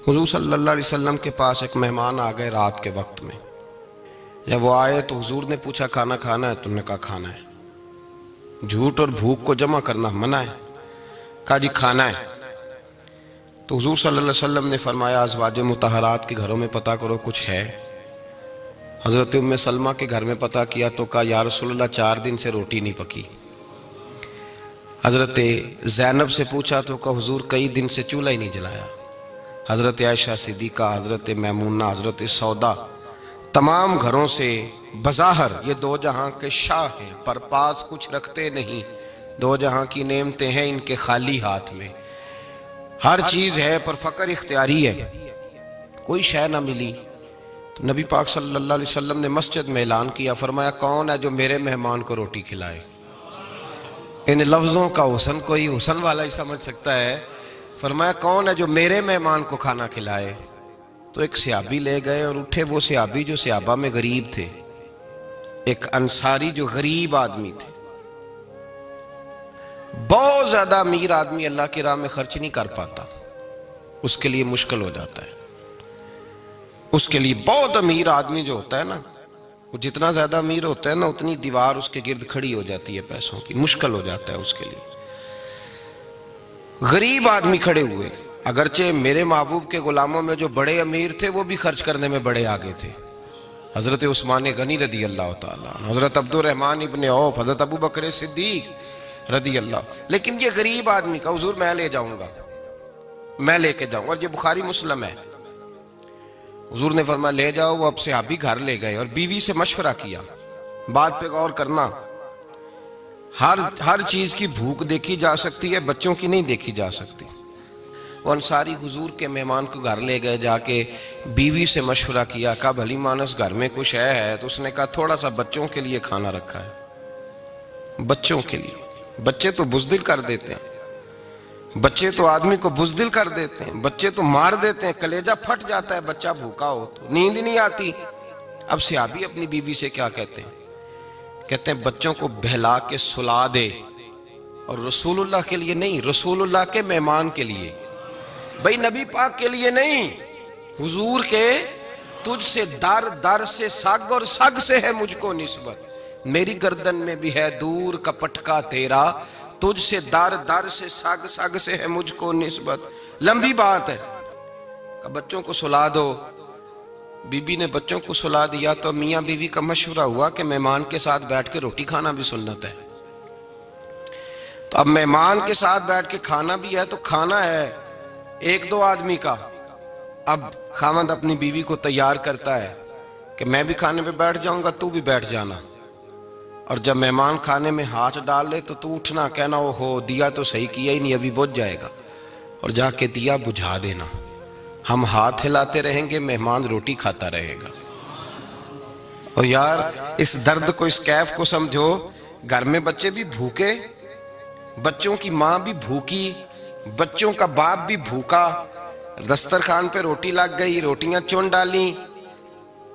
حضور صلی اللہ علیہ وسلم کے پاس ایک مہمان آ گئے رات کے وقت میں. جب وہ آئے تو حضور نے پوچھا کھانا کھانا ہے؟ تم نے کہا کھانا ہے. جھوٹ اور بھوک کو جمع کرنا منع ہے. کہا جی کھانا ہے. تو حضور صلی اللہ علیہ وسلم نے فرمایا ازواج مطہرات کے گھروں میں پتہ کرو کچھ ہے. حضرت ام سلمہ کے گھر میں پتہ کیا تو کہا یا رسول اللہ 4 دن سے روٹی نہیں پکی. حضرت زینب سے پوچھا تو کہا حضور کئی دن سے چولہا ہی نہیں جلایا. حضرت عائشہ صدیقہ، حضرت میمونہ، حضرت سودا، تمام گھروں سے بظاہر یہ 2 جہاں کے شاہ ہیں پر پاس کچھ رکھتے نہیں. 2 جہاں کی نعمتیں ہیں ان کے خالی ہاتھ میں. ہر چیز ہے پر فقر اختیاری ہے. کوئی شے نہ ملی تو نبی پاک صلی اللہ علیہ وسلم نے مسجد میں اعلان کیا، فرمایا کون ہے جو میرے مہمان کو روٹی کھلائے؟ ان لفظوں کا حسن کوئی حسن والا ہی سمجھ سکتا ہے. فرمایا کون ہے جو میرے مہمان کو کھانا کھلائے؟ تو ایک صحابی لے گئے اور اٹھے وہ صحابی جو صحابہ میں غریب تھے، ایک انصاری جو غریب آدمی تھے. بہت زیادہ امیر آدمی اللہ کی راہ میں خرچ نہیں کر پاتا، اس کے لیے مشکل ہو جاتا ہے. اس کے لیے بہت امیر آدمی جو ہوتا ہے نا، وہ جتنا زیادہ امیر ہوتا ہے نا اتنی دیوار اس کے گرد کھڑی ہو جاتی ہے پیسوں کی، مشکل ہو جاتا ہے اس کے لیے. غریب آدمی کھڑے ہوئے. اگرچہ میرے محبوب کے غلاموں میں جو بڑے امیر تھے وہ بھی خرچ کرنے میں بڑے آگے تھے. حضرت عثمان غنی رضی اللہ تعالیٰ عنہ، حضرت عبد الرحمن ابن عوف، حضرت ابو بکر صدیق رضی اللہ. لیکن یہ غریب آدمی کا حضور میں لے جاؤں گا، میں لے کے جاؤں گا. اور یہ بخاری مسلم ہے. حضور نے فرمایا لے جاؤ. وہ اب صحابی گھر لے گئے اور بیوی سے مشورہ کیا. بات پہ غور کرنا، ہر چیز کی بھوک دیکھی جا سکتی ہے، بچوں کی نہیں دیکھی جا سکتی. وہ انصاری حضور کے مہمان کو گھر لے گئے، جا کے بیوی سے مشورہ کیا. کہا بھلی مانس گھر میں کچھ ہے؟ تو اس نے کہا تھوڑا سا بچوں کے لیے کھانا رکھا ہے. بچوں کے لیے. بچے تو بزدل کر دیتے ہیں، بچے تو آدمی کو بزدل کر دیتے ہیں، بچے تو مار دیتے ہیں، کلیجہ پھٹ جاتا ہے بچہ بھوکا ہو تو، نیند ہی نہیں آتی. اب صحابی اپنی بیوی سے کیا کہتے ہیں؟ کہتے ہیں بچوں کو بہلا کے سلا دے، اور رسول اللہ کے لیے نہیں، رسول اللہ کے مہمان کے لیے. بھئی نبی پاک کے لیے نہیں، حضور کے. تجھ سے در در سے سگ اور سگ سے ہے مجھ کو نسبت، میری گردن میں بھی ہے دور کا پٹکا تیرا. تجھ سے در در سے سگ سگ سے ہے مجھ کو نسبت. لمبی بات ہے. کہ بچوں کو سلا دو. بی بی نے بچوں کو سلا دیا تو میاں بیوی کا مشورہ ہوا کہ مہمان کے ساتھ بیٹھ کے روٹی کھانا بھی سنت ہے. تو اب مہمان کے ساتھ بیٹھ کے کھانا بھی ہے تو کھانا ہے 1-2 آدمی کا. اب خاوند اپنی بیوی کو تیار کرتا ہے کہ میں بھی کھانے پہ بیٹھ جاؤں گا، تو بھی بیٹھ جانا. اور جب مہمان کھانے میں ہاتھ ڈال لے تو اٹھنا، کہنا او ہو دیا تو صحیح کیا ہی نہیں، ابھی بجھ جائے گا. اور جا کے دیا بجھا دینا. ہم ہاتھ ہلاتے رہیں گے، مہمان روٹی کھاتا رہے گا. اور یار اس درد کو، اس کیف کو سمجھو. گھر میں بچے بھی بھوکے، بچوں کی ماں بھی بھوکی، بچوں کا باپ بھی بھوکا. دسترخوان پہ روٹی لگ گئی، روٹیاں چن ڈالیں.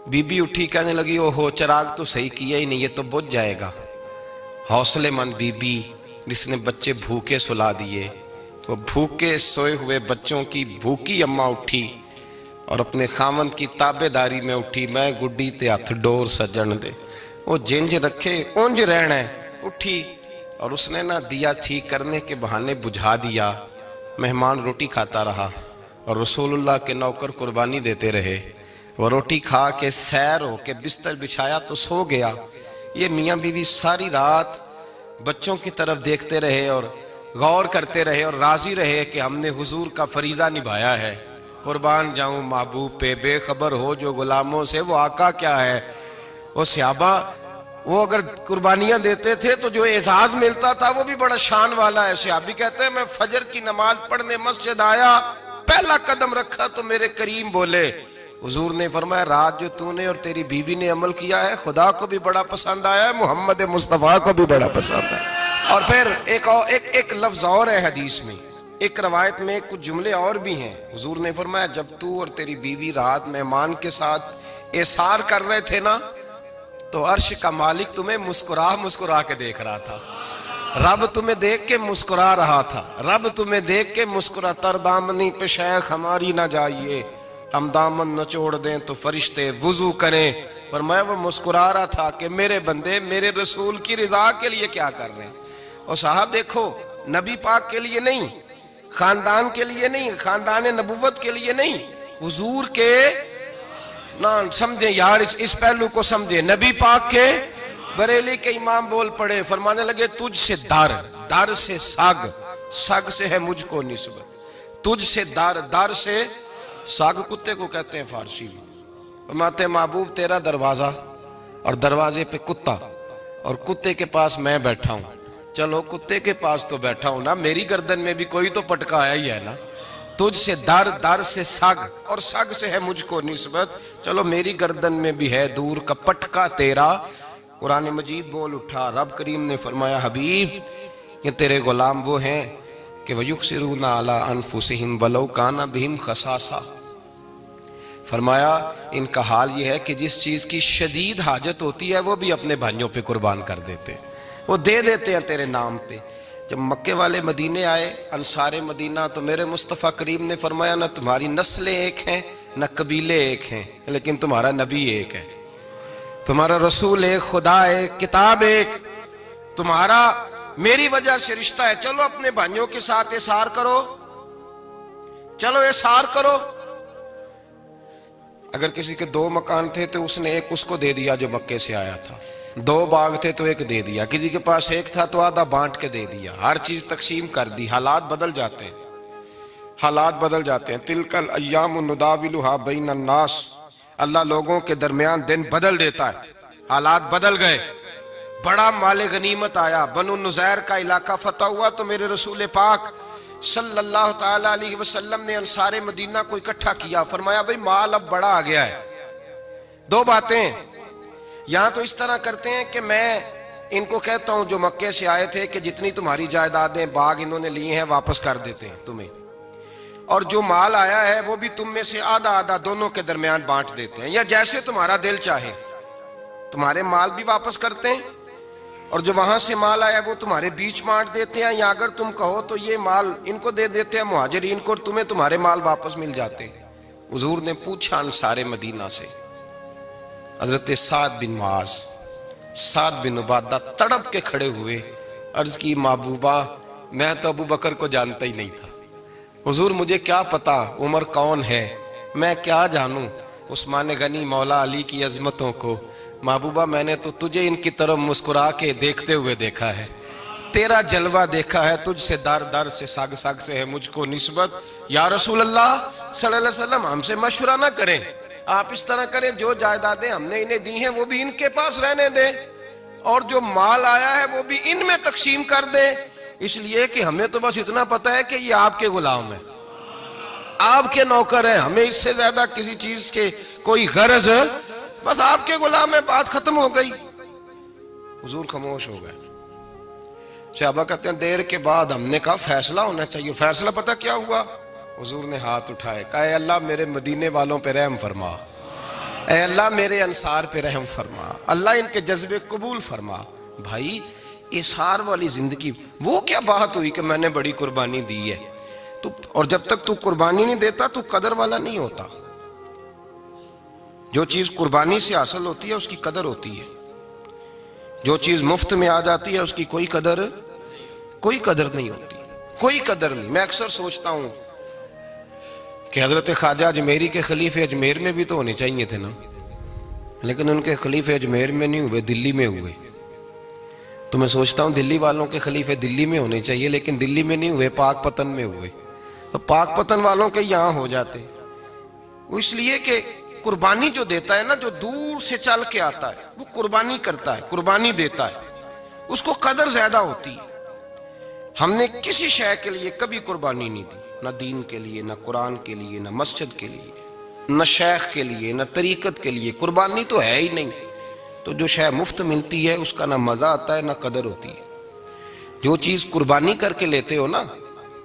بی بی اٹھی کہنے لگی او ہو چراغ تو صحیح کیا ہی نہیں، یہ تو بجھ جائے گا. حوصلے مند بی بی جس نے بچے بھوکے سلا دیے. وہ بھوکے سوئے ہوئے بچوں کی بھوکی اماں اٹھی اور اپنے خاوند کی تابع داری میں اٹھی. میں گڈی تے ہتھ ڈور سجن دے، وہ جنج رکھے اونج رہنا ہے. اٹھی اور اس نے نہ دیا ٹھیک کرنے کے بہانے بجھا دیا. مہمان روٹی کھاتا رہا اور رسول اللہ کے نوکر قربانی دیتے رہے. وہ روٹی کھا کے سیر ہو کے بستر بچھایا تو سو گیا. یہ میاں بیوی ساری رات بچوں کی طرف دیکھتے رہے اور غور کرتے رہے اور راضی رہے کہ ہم نے حضور کا فریضہ نبھایا ہے. قربان جاؤں محبوب پہ، بے خبر ہو جو غلاموں سے وہ آقا کیا ہے. وہ صحابہ وہ اگر قربانیاں دیتے تھے تو جو اعزاز ملتا تھا وہ بھی بڑا شان والا ہے. صحابی کہتے ہیں میں فجر کی نماز پڑھنے مسجد آیا، پہلا قدم رکھا تو میرے کریم بولے. حضور نے فرمایا رات جو تو نے اور تیری بیوی نے عمل کیا ہے خدا کو بھی بڑا پسند آیا ہے، محمد مصطفیٰ کو بھی بڑا پسند ہے. اور پھر ایک لفظ اور ہے حدیث میں، ایک روایت میں کچھ جملے اور بھی ہیں. حضور نے فرمایا جب تو اور تیری بیوی رات مہمان کے ساتھ ایثار کر رہے تھے نا تو عرش کا مالک تمہیں مسکرا مسکرا کے دیکھ رہا تھا. رب تمہیں دیکھ کے مسکرا رہا تھا، رب تمہیں دیکھ کے مسکرا، تر دامنی پہ شیخ ہماری نہ جائیے، ہم دامن نچوڑ دیں تو فرشتے وضو کریں۔ پر میں وہ مسکرا رہا تھا کہ میرے بندے میرے رسول کی رضا کے لیے کیا کر رہے ہیں۔ اور صاحب دیکھو، نبی پاک کے لیے نہیں، خاندان کے لیے نہیں، خاندان نبوت کے لیے نہیں، حضور کے نہ سمجھیں یار، اس پہلو کو سمجھیں، نبی پاک کے بریلی کے امام بول پڑے، فرمانے لگے تجھ سے در سے سگ سے ہے مجھ کو نسبت، تجھ سے در سے سگ کتے کو کہتے ہیں فارسی میں۔ فرماتے محبوب تیرا دروازہ اور دروازے پہ کتا اور کتے کے پاس میں بیٹھا ہوں، چلو کتے کے پاس تو بیٹھا ہوں نا، میری گردن میں بھی کوئی تو پٹکا آیا ہی ہے نا، تجھ سے در سے سگ اور سگ سے ہے مجھ کو نسبت، چلو میری گردن میں بھی ہے دور کا پٹکا تیرا۔ قرآن مجید بول اٹھا، رب کریم نے فرمایا حبیب یہ تیرے غلام وہ ہیں کہ وَيُقْصِرُونَ عَلَىٰ أَنفُسِهِمْ وَلَوْ كَانَ بِهِمْ خَصَاصَةٌ، فرمایا ان کا حال یہ ہے کہ جس چیز کی شدید حاجت ہوتی ہے وہ بھی اپنے بھائیوں پہ قربان کر دیتے ہیں، وہ دے دیتے ہیں تیرے نام پہ۔ جب مکے والے مدینے آئے انصار مدینہ تو میرے مصطفیٰ کریم نے فرمایا نہ تمہاری نسلیں ایک ہیں نہ قبیلے ایک ہیں، لیکن تمہارا نبی ایک ہے، تمہارا رسول ایک، خدا ایک، کتاب ایک، تمہارا میری وجہ سے رشتہ ہے، چلو اپنے بھائیوں کے ساتھ احسار کرو، چلو احسار کرو۔ اگر کسی کے 2 مکان تھے تو اس نے ایک اس کو دے دیا جو مکے سے آیا تھا، 2 باغ تھے تو ایک دے دیا، کسی کے پاس ایک تھا تو آدھا بانٹ کے دے دیا، ہر چیز تقسیم کر دی۔ حالات بدل جاتے ہیں، حالات بدل جاتے ہیں۔ تلک الایام نداولها بین الناس، اللہ لوگوں کے درمیان دن بدل دیتا ہے، حالات بدل گئے، بڑا مال غنیمت آیا، بنو نزیر کا علاقہ فتح ہوا تو میرے رسول پاک صلی اللہ تعالیٰ علیہ وسلم نے انصار مدینہ کو اکٹھا کیا، فرمایا بھئی مال اب بڑا آ گیا ہے، 2 باتیں، یہاں تو اس طرح کرتے ہیں کہ میں ان کو کہتا ہوں جو مکے سے آئے تھے کہ جتنی تمہاری جائیدادیں باغ انہوں نے لیے ہیں واپس کر دیتے ہیں تمہیں، اور جو مال آیا ہے وہ بھی تم میں سے آدھا آدھا دونوں کے درمیان بانٹ دیتے ہیں، یا جیسے تمہارا دل چاہے، تمہارے مال بھی واپس کرتے ہیں اور جو وہاں سے مال آیا وہ تمہارے بیچ بانٹ دیتے ہیں، یا اگر تم کہو تو یہ مال ان کو دے دیتے ہیں مہاجرین کو، اور تمہیں تمہارے مال واپس مل جاتے ہیں۔ حضور نے پوچھا انصار مدینہ سے، حضرت سعد بن معاذ، سعد بن عبادہ تڑپ کے کھڑے ہوئے، عرض کی محبوبہ میں تو ابو بکر کو جانتا ہی نہیں تھا، حضور مجھے کیا پتا عمر کون ہے، میں کیا جانوں عثمان غنی مولا علی کی عظمتوں کو، محبوبہ میں نے تو تجھے ان کی طرف مسکرا کے دیکھتے ہوئے دیکھا ہے، تیرا جلوہ دیکھا ہے، تجھ سے در سے سگ سے ہے مجھ کو نسبت۔ یا رسول اللہ صلی اللہ علیہ وسلم ہم سے مشورہ نہ کریں، آپ اس طرح کریں جو جائیدادیں ہم نے انہیں دی ہیں وہ بھی ان کے پاس رہنے دیں، اور جو مال آیا ہے وہ بھی ان میں تقسیم کر دیں، اس لیے کہ ہمیں تو بس اتنا پتہ ہے کہ یہ آپ کے غلام ہیں، آپ کے نوکر ہیں، ہمیں اس سے زیادہ کسی چیز کے کوئی غرض، بس آپ کے غلام ہے، بات ختم ہو گئی۔ حضور خاموش ہو گئے۔ صحابہ کہتے ہیں دیر کے بعد ہم نے کہا فیصلہ ہونا چاہیے، فیصلہ پتہ کیا ہوا؟ حضور نے ہاتھ اٹھائے، کہا اے اللہ میرے مدینے والوں پہ رحم فرما، اے اللہ میرے انصار پہ رحم فرما، اللہ ان کے جذبے قبول فرما۔ بھائی احسار والی زندگی وہ کیا بات ہوئی کہ میں نے بڑی قربانی دی ہے، اور جب تک تو قربانی نہیں دیتا تو قدر والا نہیں ہوتا۔ جو چیز قربانی سے حاصل ہوتی ہے اس کی قدر ہوتی ہے، جو چیز مفت میں آ جاتی ہے اس کی کوئی قدر نہیں ہوتی، کوئی قدر نہیں۔ میں اکثر سوچتا ہوں کہ حضرت خواجہ اجمیری کے خلیفے اجمیر میں بھی تو ہونے چاہیے تھے نا، لیکن ان کے خلیفے اجمیر میں نہیں ہوئے، دلی میں ہوئے۔ تو میں سوچتا ہوں دلی والوں کے خلیفے دلی میں ہونے چاہیے، لیکن دلی میں نہیں ہوئے، پاک پتن میں ہوئے، تو پاک پتن والوں کے یہاں ہو جاتے۔ وہ اس لیے کہ قربانی جو دیتا ہے نا، جو دور سے چل کے آتا ہے وہ قربانی کرتا ہے، قربانی دیتا ہے، اس کو قدر زیادہ ہوتی ہے۔ ہم نے کسی شے کے لیے کبھی قربانی نہیں دی، نہ دین کے لیے، نہ قرآن کے لیے، نہ مسجد کے لیے، نہ شیخ کے لیے، نہ طریقت کے لیے، قربانی تو ہے ہی نہیں۔ تو جو شے مفت ملتی ہے اس کا نہ مزہ آتا ہے نہ قدر ہوتی ہے۔ جو چیز قربانی کر کے لیتے ہو نا،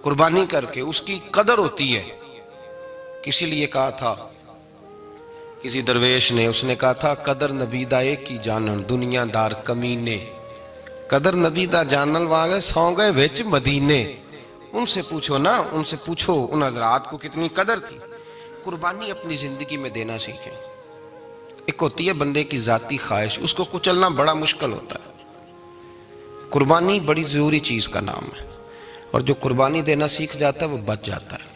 قربانی کر کے، اس کی قدر ہوتی ہے۔ کسی لیے کہا تھا کسی درویش نے، اس نے کہا تھا قدر نبیدہ ایک کی جانن دنیا دار کمینے، قدر نبی دا جانل واگے سو گئے وچ مدینے. ان سے پوچھو نا، ان سے پوچھو ان حضرات کو کتنی قدر تھی. قربانی اپنی زندگی میں دینا سیکھیں. ایک ہوتی ہے بندے کی ذاتی خواہش، اس کو کچلنا بڑا مشکل ہوتا ہے. قربانی بڑی ضروری چیز کا نام ہے، اور جو قربانی دینا سیکھ جاتا ہے وہ بچ جاتا ہے.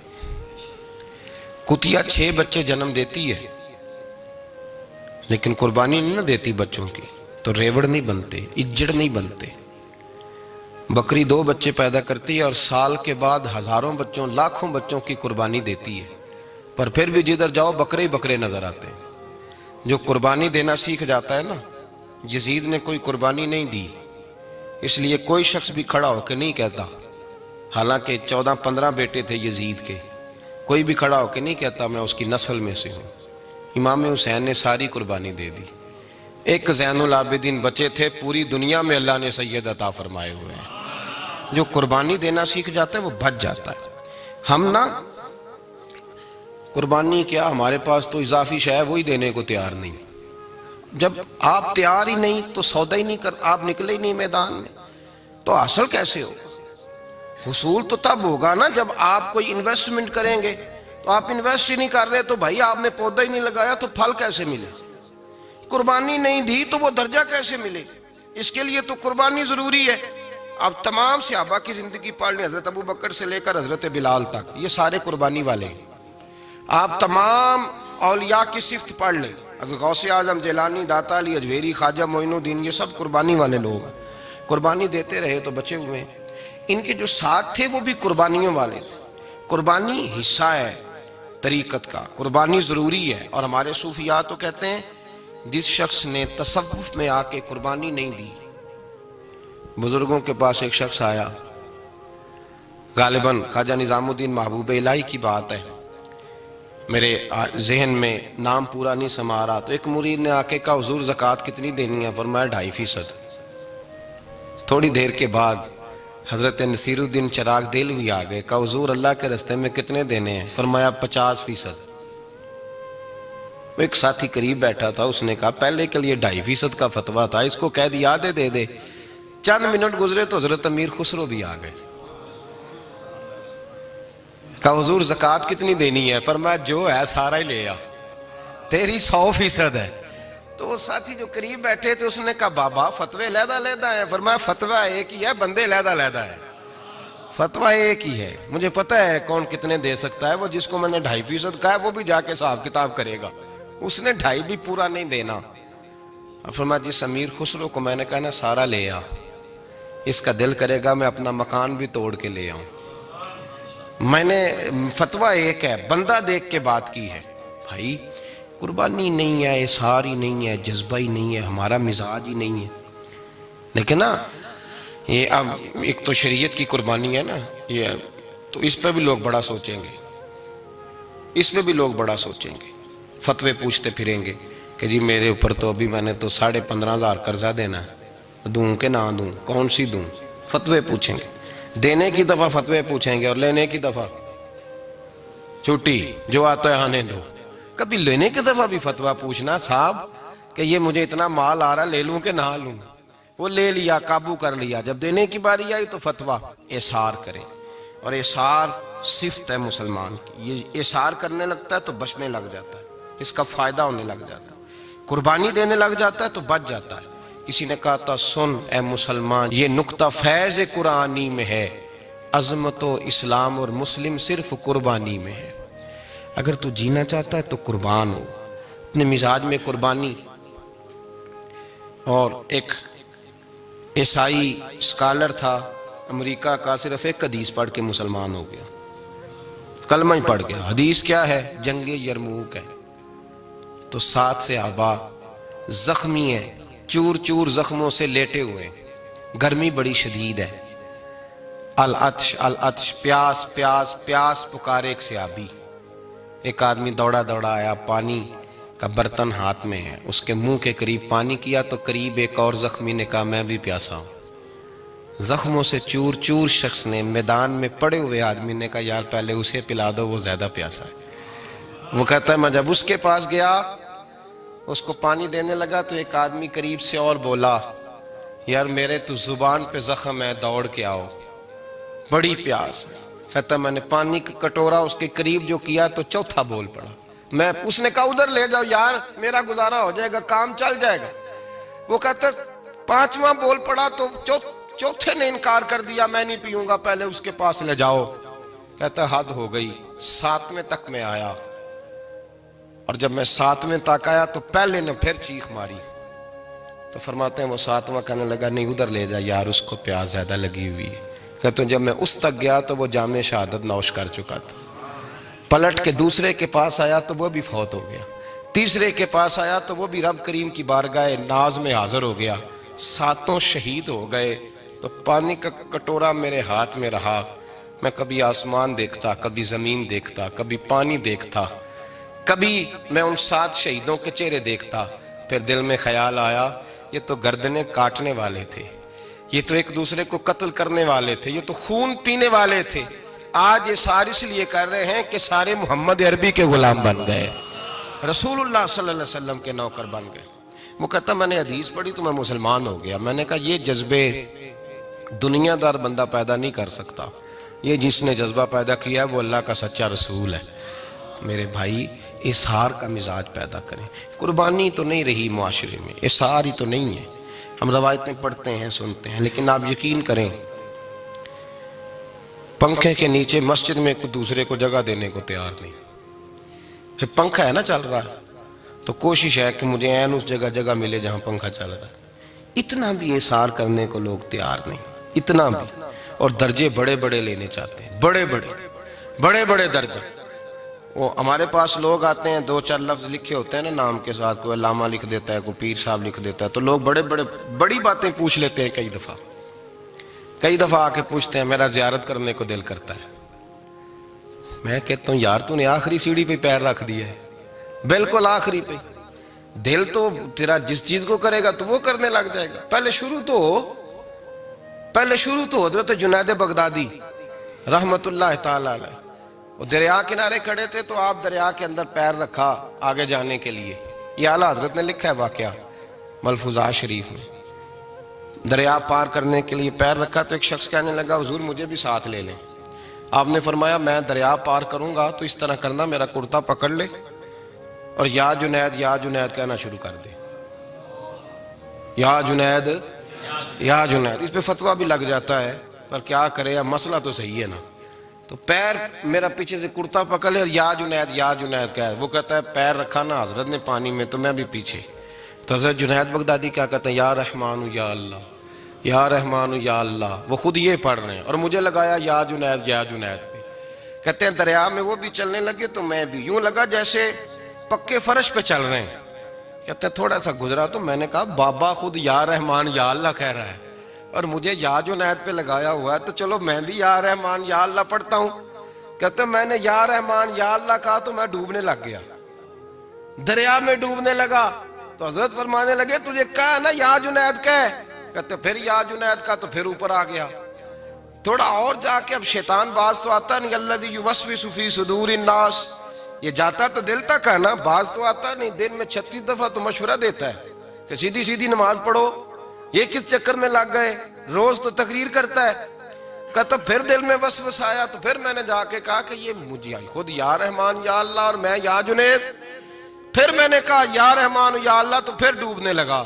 کتیا 6 بچے جنم دیتی ہے لیکن قربانی نہیں نہ دیتی بچوں کی، تو ریوڑ نہیں بنتے، اجڑ نہیں بنتے. بکری 2 بچے پیدا کرتی ہے اور سال کے بعد ہزاروں بچوں، لاکھوں بچوں کی قربانی دیتی ہے، پر پھر بھی جدھر جاؤ بکرے ہی بکرے نظر آتے ہیں. جو قربانی دینا سیکھ جاتا ہے نا، یزید نے کوئی قربانی نہیں دی، اس لیے کوئی شخص بھی کھڑا ہو کے نہیں کہتا، حالانکہ 14-15 بیٹے تھے یزید کے، کوئی بھی کھڑا ہو کے نہیں کہتا میں اس کی نسل میں سے ہوں. امام حسین نے ساری قربانی دے دی. ایک زین العابدین بچے تھے، پوری دنیا میں اللہ نے سید عطا فرمائے ہوئے ہیں. جو قربانی دینا سیکھ جاتا ہے وہ بچ جاتا ہے. ہم نا قربانی کیا، ہمارے پاس تو اضافی شے ہے وہی دینے کو تیار نہیں. جب آپ تیار ہی نہیں تو سودا ہی نہیں کر، آپ نکلے ہی نہیں میدان میں، تو حاصل کیسے ہو؟ حصول تو تب ہوگا نا جب آپ کوئی انویسٹمنٹ کریں گے. تو آپ انویسٹ ہی نہیں کر رہے تو بھائی آپ نے پودا ہی نہیں لگایا تو پھل کیسے ملے؟ قربانی نہیں دی تو وہ درجہ کیسے ملے؟ اس کے لیے تو قربانی ضروری ہے. اب تمام صحابہ کی زندگی پڑھ لیں، حضرت ابو بکر سے لے کر حضرت بلال تک، یہ سارے قربانی والے ہیں. آپ تمام اولیاء کی صفت پڑھ لیں، حضرت غوث اعظم، جیلانی، داتا علی اجویری، خواجہ معین الدین، یہ سب قربانی والے لوگ ہیں. قربانی دیتے رہے تو بچے ہوئے ہیں. ان کے جو ساتھ تھے وہ بھی قربانیوں والے تھے. قربانی حصہ ہے طریقت کا، قربانی ضروری ہے. اور ہمارے صوفیاء تو کہتے ہیں جس شخص نے تصوف میں آ کے قربانی نہیں دی. بزرگوں کے پاس ایک شخص آیا، غالباً خواجہ نظام الدین محبوب الہی کی بات ہے، میرے ذہن میں نام پورا نہیں سما رہا. تو ایک مرید نے آ کے کہا حضور زکوٰۃ کتنی دینی ہے؟ فرمایا 2.5%. تھوڑی دیر کے بعد حضرت نصیر الدین چراغ دہلوی آ گئے، کہا حضور اللہ کے راستے میں کتنے دینے ہیں؟ فرمایا 50%. ایک ساتھی قریب بیٹھا تھا، اس نے کہا پہلے کے لیے 2.5% کا فتویٰ تھا، اس کو کہہ دیا دے دے. چند منٹ گزرے تو حضرت امیر خسرو بھی آ گئے، کہا حضور زکوٰۃ کتنی دینی ہے؟ فرمایا جو ہے سارا ہی لے آ، تیری 100% ہے. تو وہ ساتھی جو قریب بیٹھے تھے اس نے کہا بابا فتوے علیحدہ علیحدہ ہیں. فرمایا فتویٰ ایک ہی ہے، بندے علیحدہ علیحدہ ہے. فتویٰ ایک ہی ہے، مجھے پتہ ہے کون کتنے دے سکتا ہے. وہ جس کو میں نے 2.5% کہا ہے وہ بھی جا کے حساب کتاب کرے گا، اس نے 2.5 بھی پورا نہیں دینا. فرمایا جس امیر خسرو کو میں نے کہا نا سارا لے آ، اس کا دل کرے گا میں اپنا مکان بھی توڑ کے لے آؤں. میں نے فتویٰ ایک ہے، بندہ دیکھ کے بات کی ہے. بھائی قربانی نہیں ہے، اظہار ہی نہیں ہے، جذبہ ہی نہیں ہے، ہمارا مزاج ہی نہیں ہے. لیکن نا یہ اب ایک تو شریعت کی قربانی ہے نا، یہ تو اس پہ بھی لوگ بڑا سوچیں گے، اس پہ بھی لوگ بڑا سوچیں گے. فتوے پوچھتے پھریں گے کہ جی میرے اوپر تو ابھی میں نے تو 15,500 قرضہ دینا ہے، دوں کہ نہ دوں، کون سی دوں؟ فتوے پوچھیں گے. دینے کی دفعہ فتوے پوچھیں گے اور لینے کی دفعہ چھٹی، جو آتا ہے آنے دو. کبھی لینے کی دفعہ بھی فتویٰ پوچھنا صاحب کہ یہ مجھے اتنا مال آ رہا لے لوں کہ نہ لوں. وہ لے لیا، قابو کر لیا. جب دینے کی باری آئی تو فتویٰ احصار کریں. اور احصار صفت ہے مسلمان کی، یہ احصار کرنے لگتا ہے تو بچنے لگ جاتا ہے، اس کا فائدہ ہونے لگ جاتا ہے. قربانی دینے لگ جاتا ہے تو بچ جاتا ہے. کسی نے کہا تھا سن اے مسلمان، یہ نکتہ فیض قرآنی میں ہے، عظمت و اسلام اور مسلم صرف قربانی میں ہے. اگر تو جینا چاہتا ہے تو قربان ہو، اپنے مزاج میں قربانی. اور ایک عیسائی اسکالر تھا امریکہ کا، صرف ایک حدیث پڑھ کے مسلمان ہو گیا، کلمہ ہی پڑھ گیا. حدیث کیا ہے؟ جنگ یرموک ہے. تو 7 صحابہ زخمی ہیں، چور چور زخموں سے لیٹے ہوئے ہیں، گرمی بڑی شدید ہے. العطش العطش، پیاس پیاس پیاس پکارے ایک صحابی. ایک آدمی دوڑا دوڑا آیا، پانی کا برتن ہاتھ میں ہے، اس کے منہ کے قریب پانی کیا تو قریب ایک اور زخمی نے کہا میں بھی پیاسا ہوں. زخموں سے چور چور شخص نے، میدان میں پڑے ہوئے آدمی نے کہا یار پہلے اسے پلا دو، وہ زیادہ پیاسا ہے. وہ کہتا ہے میں جب اس کے پاس گیا، اس کو پانی دینے لگا تو ایک آدمی قریب سے اور بولا یار میرے تو زبان پہ زخم ہے، دوڑ کے آؤ، بڑی پیاس ہے۔ کہتا میں نے پانی کا کٹورا اس کے قریب جو کیا تو چوتھا بول پڑا۔ میں اس نے کہا ادھر لے جاؤ یار، میرا گزارا ہو جائے گا، کام چل جائے گا۔ وہ کہتا پانچواں بول پڑا تو چوتھے نے انکار کر دیا، میں نہیں پیوں گا، پہلے اس کے پاس لے جاؤ۔ کہتا حد ہو گئی۔ ساتویں تک میں آیا، اور جب میں ساتویں تک آیا تو پہلے نے پھر چیخ ماری۔ تو فرماتے ہیں وہ ساتواں کہنے لگا نہیں ادھر لے جا یار، اس کو پیاس زیادہ لگی ہوئی ہے۔ کہتے ہیں جب میں اس تک گیا تو وہ جام شہادت نوش کر چکا تھا۔ پلٹ کے دوسرے کے پاس آیا تو وہ بھی فوت ہو گیا۔ تیسرے کے پاس آیا تو وہ بھی رب کریم کی بارگاہ ناز میں حاضر ہو گیا۔ ساتوں شہید ہو گئے۔ تو پانی کا کٹورا میرے ہاتھ میں رہا۔ میں کبھی آسمان دیکھتا، کبھی زمین دیکھتا، کبھی پانی دیکھتا، کبھی میں ان 7 شہیدوں کے چہرے دیکھتا۔ پھر دل میں خیال آیا یہ تو گردنیں کاٹنے والے تھے، یہ تو ایک دوسرے کو قتل کرنے والے تھے، یہ تو خون پینے والے تھے۔ آج یہ سارے اس لیے کر رہے ہیں کہ سارے محمد عربی کے غلام بن گئے، رسول اللہ صلی اللہ علیہ وسلم کے نوکر بن گئے۔ وہ کہتا میں نے حدیث پڑھی تو میں مسلمان ہو گیا۔ میں نے کہا یہ جذبے دنیا دار بندہ پیدا نہیں کر سکتا، یہ جس نے جذبہ پیدا کیا ہے وہ اللہ کا سچا رسول ہے۔ میرے بھائی اظہار کا مزاج پیدا کریں۔ قربانی تو نہیں رہی معاشرے میں، اظہار ہی تو نہیں ہے۔ ہم روایتیں پڑھتے ہیں، سنتے ہیں، لیکن آپ یقین کریں پنکھے کے نیچے مسجد میں کوئی دوسرے کو جگہ دینے کو تیار نہیں۔ پھر پنکھا ہے نا چل رہا ہے تو کوشش ہے کہ مجھے عین اس جگہ ملے جہاں پنکھا چل رہا ہے۔ اتنا بھی اظہار کرنے کو لوگ تیار نہیں، اتنا بھی۔ اور درجے بڑے بڑے لینے چاہتے ہیں، بڑے بڑے درجے۔ وہ ہمارے پاس لوگ آتے ہیں، 2-4 لفظ لکھے ہوتے ہیں نا نام کے ساتھ، کوئی علامہ لکھ دیتا ہے، کوئی پیر صاحب لکھ دیتا ہے، تو لوگ بڑی باتیں پوچھ لیتے ہیں۔ کئی دفعہ آ کے پوچھتے ہیں میرا زیارت کرنے کو دل کرتا ہے۔ میں کہتا ہوں یار تو نے آخری سیڑھی پہ پیر رکھ دیا ہے، بالکل آخری پہ۔ دل تو تیرا جس چیز کو کرے گا تو وہ کرنے لگ جائے گا۔ پہلے شروع تو حضرت جنید بغدادی رحمت اللہ تعالی علیہ، وہ دریا کنارے کھڑے تھے تو آپ دریا کے اندر پیر رکھا آگے جانے کے لیے۔ یہ اعلیٰ حضرت نے لکھا ہے واقعہ ملفوظات شریف میں۔ دریا پار کرنے کے لیے پیر رکھا تو ایک شخص کہنے لگا حضور مجھے بھی ساتھ لے لیں۔ آپ نے فرمایا میں دریا پار کروں گا تو اس طرح کرنا، میرا کرتا پکڑ لے اور یا جنید یا جنید کہنا شروع کر دے۔ یا جنید یا جنید، اس پہ فتویٰ بھی لگ جاتا ہے، پر کیا کرے، اب مسئلہ تو صحیح ہے نا۔ تو پیر میرا پیچھے سے کرتا پکڑ لے اور یا جنید کہہ، وہ کہتا ہے پیر رکھا نا حضرت نے پانی میں تو میں بھی پیچھے۔ تو حضرت جنید بغدادی کیا کہتے ہیں یا رحمان یا اللہ، یا رحمان یا اللہ، وہ خود یہ پڑھ رہے ہیں اور مجھے لگایا یا جنید پہ۔ کہتے ہیں دریا میں وہ بھی چلنے لگے تو میں بھی، یوں لگا جیسے پکے فرش پہ چل رہے ہیں۔ کہتے ہیں تھوڑا سا گزرا تو میں نے کہا بابا خود یا رحمان یا اللہ کہہ رہا ہے اور مجھے یا جنید پہ لگایا ہوا ہے، تو چلو میں بھی یا رحمان یا اللہ پڑھتا ہوں۔ کہتے ہیں میں نے یا رحمان یا اللہ کہا تو میں ڈوبنے لگ گیا، دریا میں ڈوبنے لگا۔ تو حضرت فرمانے لگے تجھے کہا نا یا جنید کہہ، کہتے پھر یا جنید کا تو پھر اوپر آ گیا۔ تھوڑا اور جا کے اب شیطان باز تو آتا نہیں، الذی یوسوس فی صدور الناس، یہ جاتا تو دل تک ہے نا، باز تو آتا نہیں۔ دن میں 36 دفعہ تو مشورہ دیتا ہے کہ سیدھی نماز پڑھو، یہ کس چکر میں لگ گئے، روز تو تقریر کرتا ہے۔ کہتا پھر دل میں وسوسہ آیا تو پھر میں نے جا کے کہا کہ یہ مجھے خود یا رحمان یا اللہ اور میں یا جنید۔ پھر میں نے کہا یا رحمان یا اللہ تو پھر ڈوبنے لگا۔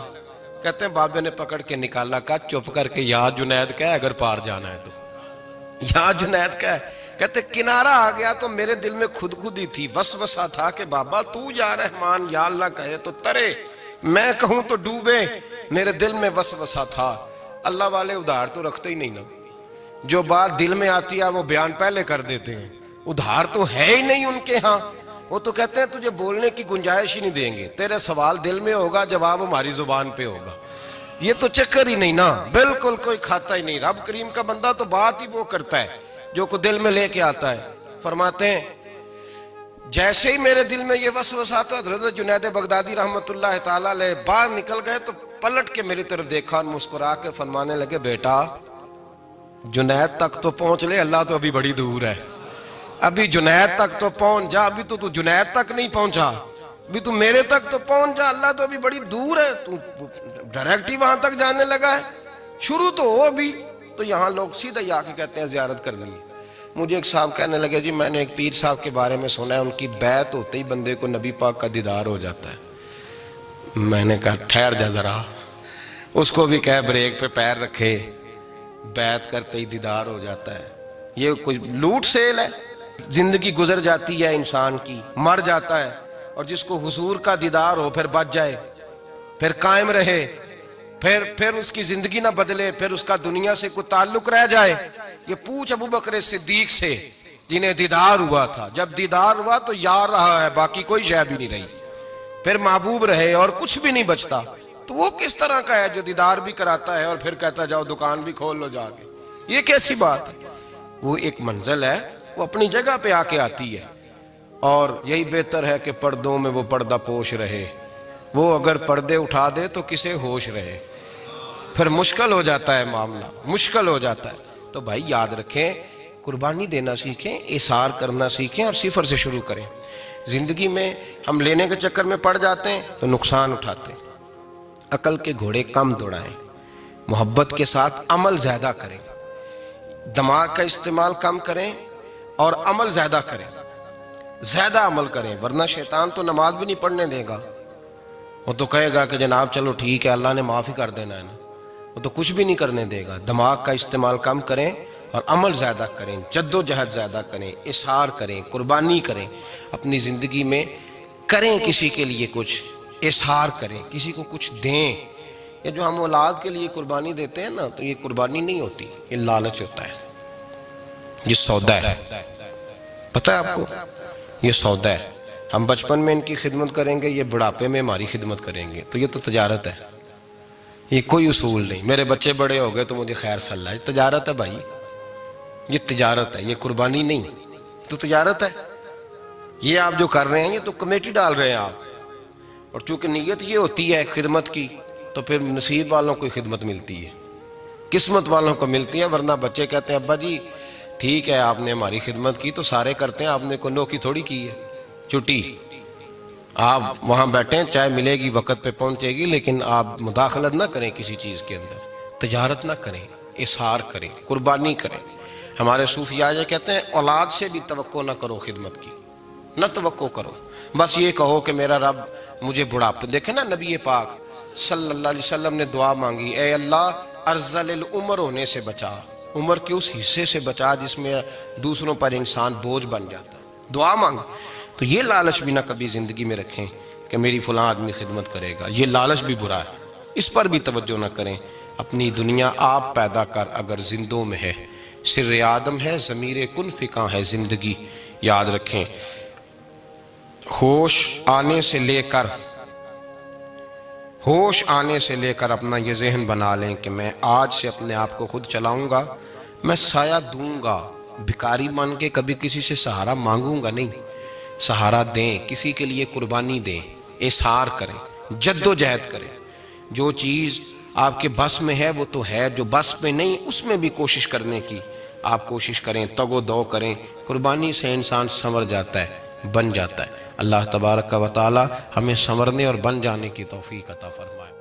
کہتے ہیں بابے نے پکڑ کے نکالا، کہا چپ کر کے یا جنید کہہ اگر پار جانا ہے تو، یا جنید کہہ۔ کہتے کنارہ آ گیا تو میرے دل میں خود ہی تھی، وسوسہ تھا کہ بابا تو یا رحمان یا اللہ کہے تو ترے، میں کہوں تو ڈوبے۔ میرے دل میں وسوسہ تھا۔ اللہ والے ادھار تو رکھتے ہی نہیں نا، جو بات دل میں آتی ہے وہ بیان پہلے کر دیتے ہیں، ادھار تو ہے ہی نہیں ان کے ہاں۔ وہ تو کہتے ہیں تجھے بولنے کی گنجائش ہی نہیں دیں گے، تیرے سوال دل میں ہوگا جواب ہماری زبان پہ ہوگا۔ یہ تو چکر ہی نہیں نا، بالکل کوئی کھاتا ہی نہیں۔ رب کریم کا بندہ تو بات ہی وہ کرتا ہے جو کو دل میں لے کے آتا ہے۔ فرماتے ہیں جیسے ہی میرے دل میں یہ وسوسہ تھا، حضرت جنید بغدادی رحمت اللہ تعالیٰ علیہ باہر نکل گئے تو پلٹ کے میری طرف دیکھا اور مسکرا کے فرمانے لگے بیٹا جنید تک تو پہنچ لے، اللہ تو ابھی بڑی دور ہے، ابھی جنید تک تو پہنچ جا، ابھی تو جنید تک نہیں پہنچا، ابھی تو میرے تک تو پہنچ جا، اللہ تو ابھی بڑی دور ہے، تو ڈائریکٹ ہی وہاں تک جانے لگا ہے۔ شروع تو ہو ابھی، تو یہاں لوگ سیدھا ہی آ کے کہتے ہیں زیارت کرنی ہے۔ مجھے ایک صاحب کہنے لگے جی میں نے ایک پیر صاحب کے بارے میں سنا ہے ان کی بیعت ہوتے ہی بندے کو نبی پاک کا دیدار ہو جاتا ہے۔ میں نے کہا ٹھہر جا ذرا، اس کو بھی کہہ بریک پہ پیر رکھے، بیعت کرتے ہی دیدار ہو جاتا ہے۔ یہ کوئی لوٹ سیل ہے؟ زندگی گزر جاتی ہے انسان کی، مر جاتا ہے، اور جس کو حضور کا دیدار ہو پھر بچ جائے، پھر قائم رہے، پھر اس کی زندگی نہ بدلے، پھر اس کا دنیا سے کوئی تعلق رہ جائے۔ یہ پوچھ ابو بکر صدیق سے جنہیں دیدار ہوا تھا، جب دیدار ہوا تو یار رہا ہے، باقی کوئی شے بھی نہیں رہی، پھر محبوب رہے اور کچھ بھی نہیں بچتا۔ تو وہ کس طرح کا ہے جو دیدار بھی کراتا ہے اور پھر کہتا جاؤ دکان بھی کھول لو جا کے؟ یہ کیسی بات؟ وہ ایک منزل ہے، وہ اپنی جگہ پہ آ کے آتی ہے، اور یہی بہتر ہے کہ پردوں میں وہ پردہ پوش رہے۔ وہ اگر پردے اٹھا دے تو کسے ہوش رہے، پھر مشکل ہو جاتا ہے معاملہ، مشکل ہو جاتا ہے۔ تو بھائی یاد رکھیں، قربانی دینا سیکھیں، اثار کرنا سیکھیں، اور صفر سے شروع کریں۔ زندگی میں ہم لینے کے چکر میں پڑ جاتے ہیں تو نقصان اٹھاتے ہیں۔ عقل کے گھوڑے کم دوڑائیں، محبت کے ساتھ عمل زیادہ کریں، دماغ کا استعمال کم کریں اور عمل زیادہ کریں، زیادہ عمل کریں، ورنہ شیطان تو نماز بھی نہیں پڑھنے دے گا۔ وہ تو کہے گا کہ جناب چلو ٹھیک ہے اللہ نے معاف ہی کر دینا ہے نا، وہ تو کچھ بھی نہیں کرنے دے گا۔ دماغ کا استعمال کم کریں اور عمل زیادہ کریں، جد و جہد زیادہ کریں، اظہار کریں، قربانی کریں، اپنی زندگی میں کریں، کسی کے لیے کچھ اظہار کریں، کسی کو کچھ دیں۔ یہ جو ہم اولاد کے لیے قربانی دیتے ہیں نا، تو یہ قربانی نہیں ہوتی، یہ لالچ ہوتا ہے، یہ سودا ہے۔ پتہ ہے آپ کو یہ سودا ہے؟ ہم بچپن میں ان کی خدمت کریں گے، یہ بڑھاپے میں ہماری خدمت کریں گے، تو یہ تو تجارت ہے، یہ کوئی اصول نہیں۔ میرے بچے بڑے ہو گئے تو مجھے خیر صلی اللہ، یہ تجارت ہے بھائی، یہ تجارت ہے، یہ قربانی نہیں، تو تجارت ہے۔ یہ آپ جو کر رہے ہیں یہ تو کمیٹی ڈال رہے ہیں آپ، اور چونکہ نیت یہ ہوتی ہے خدمت کی، تو پھر نصیب والوں کو خدمت ملتی ہے، قسمت والوں کو ملتی ہے۔ ورنہ بچے کہتے ہیں ابا جی ٹھیک ہے آپ نے ہماری خدمت کی تو سارے کرتے ہیں، آپ نے کوئی نوکی تھوڑی کی ہے، چھٹی آپ وہاں بیٹھیں، چائے ملے گی وقت پہ پہنچے گی، لیکن آپ مداخلت نہ کریں کسی چیز کے اندر، تجارت نہ کریں، اظہار کریں، قربانی کریں۔ ہمارے صوفیاء یہ کہتے ہیں اولاد سے بھی توقع نہ کرو خدمت کی، نہ توقع کرو، بس یہ کہو کہ میرا رب مجھے بڑھاپے۔ دیکھیں نا نبی پاک صلی اللہ علیہ وسلم نے دعا مانگی، اے اللہ ارذل العمر ہونے سے بچا، عمر کے اس حصے سے بچا جس میں دوسروں پر انسان بوجھ بن جاتا ہے، دعا مانگ۔ تو یہ لالچ بھی نہ کبھی زندگی میں رکھیں کہ میری فلاں آدمی خدمت کرے گا، یہ لالچ بھی برا ہے، اس پر بھی توجہ نہ کریں۔ اپنی دنیا آپ پیدا کر اگر زندوں میں ہے، سر آدم ہے، ضمیر کن فکاں ہے زندگی، یاد رکھیں۔ ہوش آنے سے لے کر اپنا یہ ذہن بنا لیں کہ میں آج سے اپنے آپ کو خود چلاؤں گا، میں سایہ دوں گا، بھکاری مان کے کبھی کسی سے سہارا مانگوں گا نہیں، سہارا دیں، کسی کے لیے قربانی دیں، اظہار کریں، جد و جہد کریں۔ جو چیز آپ کے بس میں ہے وہ تو ہے، جو بس میں نہیں اس میں بھی کوشش کرنے کی آپ کوشش کریں، تگ و دو کریں۔ قربانی سے انسان سنور جاتا ہے، بن جاتا ہے۔ اللہ تبارک و تعالی ہمیں سنورنے اور بن جانے کی توفیق عطا فرمائے۔